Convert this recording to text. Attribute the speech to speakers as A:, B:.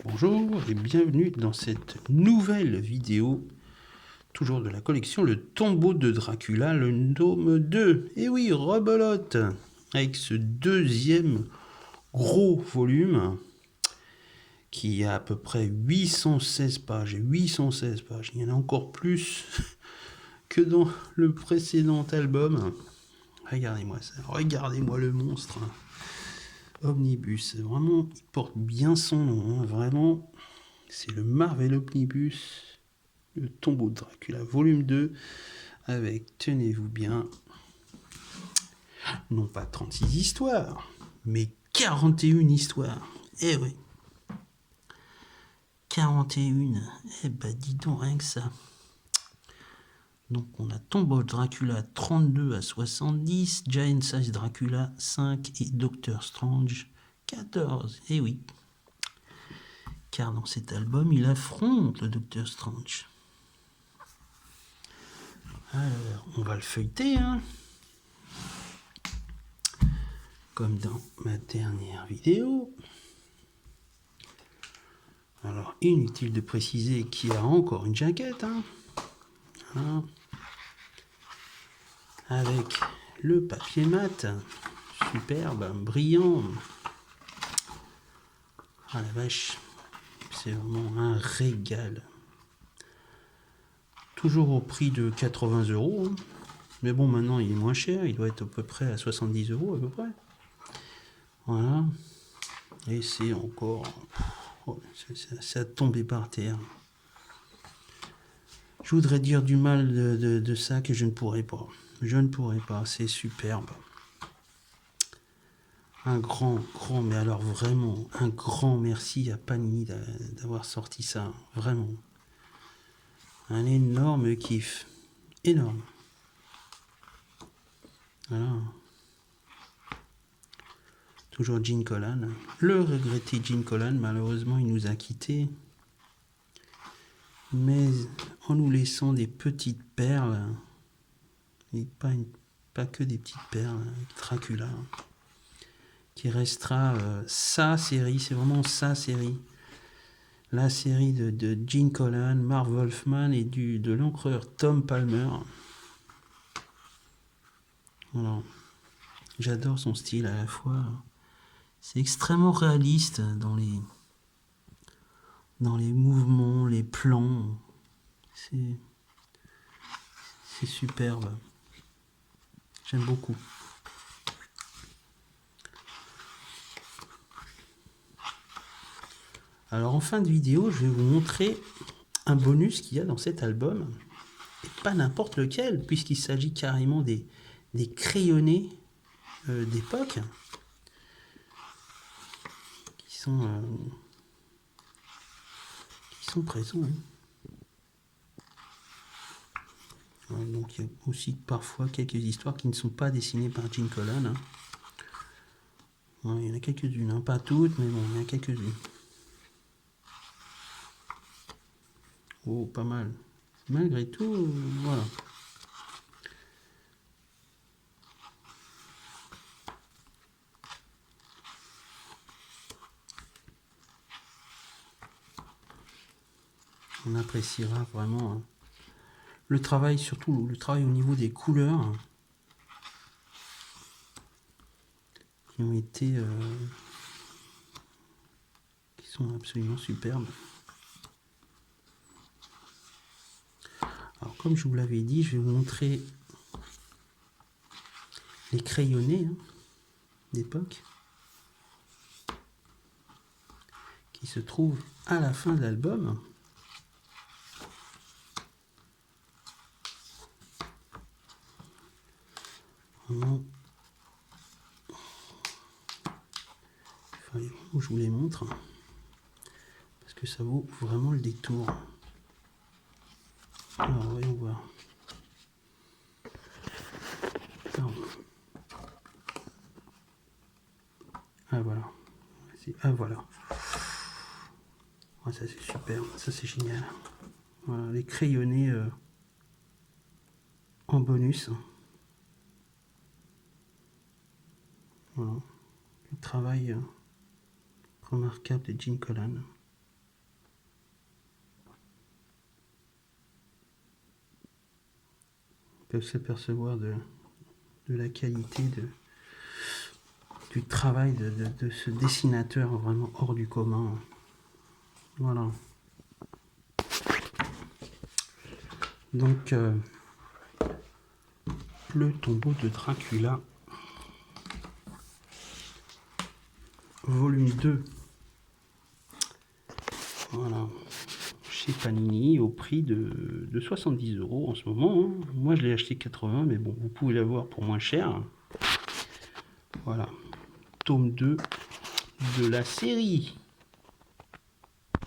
A: Bonjour et bienvenue dans cette nouvelle vidéo, toujours de la collection Le Tombeau de Dracula, le tome 2. Et oui, rebelote, avec ce deuxième gros volume qui a à peu près 816 pages. Et 816 pages, il y en a encore plus que dans le précédent album. Regardez-moi ça, regardez-moi le monstre. Omnibus, vraiment, il porte bien son nom, hein, vraiment. C'est le Marvel Omnibus, le Tombeau de Dracula, volume 2, avec, tenez-vous bien, non pas 36 histoires, mais 41 histoires. Eh oui, 41. Eh ben, dis donc, rien que ça. Donc, on a Tombeau de Dracula 32 à 70, Giant Size Dracula 5 et Doctor Strange 14. Eh oui. Car dans cet album, il affronte le Docteur Strange. Alors, on va le feuilleter, hein. Comme dans ma dernière vidéo. Alors, inutile de préciser qu'il y a encore une jaquette, hein. Hein. Avec le papier mat, superbe, brillant. Ah la vache, c'est vraiment un régal. Toujours au prix de 80 €. Hein. Mais bon, maintenant il est moins cher, il doit être à peu près à 70 € à peu près. Voilà. Et c'est encore... Oh, ça a tombé par terre. Je voudrais dire du mal de ça que je ne pourrais pas. Je ne pourrais pas, c'est superbe. Un grand, mais alors vraiment, un grand merci à Panini d'avoir sorti ça. Vraiment. Un énorme kiff. Énorme. Voilà. Toujours Gene Colan. Le regretté Gene Colan, malheureusement, il nous a quittés. Mais en nous laissant des petites perles. Et pas que des petites perles. Dracula. Qui restera sa série. C'est vraiment sa série. La série de Gene Colan, Marv Wolfman et de l'encreur Tom Palmer. Voilà. J'adore son style à la fois. C'est extrêmement réaliste dans les mouvements, les plans. C'est superbe. J'aime beaucoup. Alors en fin de vidéo, je vais vous montrer un bonus qu'il y a dans cet album. Et pas n'importe lequel, puisqu'il s'agit carrément des crayonnés d'époque. Qui sont présents. Hein. Donc il y a aussi parfois quelques histoires qui ne sont pas dessinées par Gene Colan. Hein. Ouais, il y en a quelques-unes, hein. Pas toutes, mais bon, il y en a quelques-unes. Oh, pas mal. Malgré tout, voilà. On appréciera vraiment hein, le travail, surtout le travail au niveau des couleurs hein, qui ont été qui sont absolument superbes. Alors comme je vous l'avais dit, je vais vous montrer les crayonnés hein, d'époque qui se trouvent à la fin de l'album. Vraiment, je vous les montre parce que ça vaut vraiment le détour. Alors voyons voir. Pardon. Ah voilà. Ah voilà. Ah, ça c'est super, ça c'est génial. Voilà, les crayonnés en bonus. Voilà. Le travail remarquable de Gene Colan. peuvent s'apercevoir de la qualité du travail de ce dessinateur vraiment hors du commun. Voilà. Donc, le tombeau de Dracula, volume 2. Voilà. Chez Panini, au prix de 70 € en ce moment. Hein. Moi, je l'ai acheté 80, mais bon, vous pouvez l'avoir pour moins cher. Voilà. Tome 2 de la série.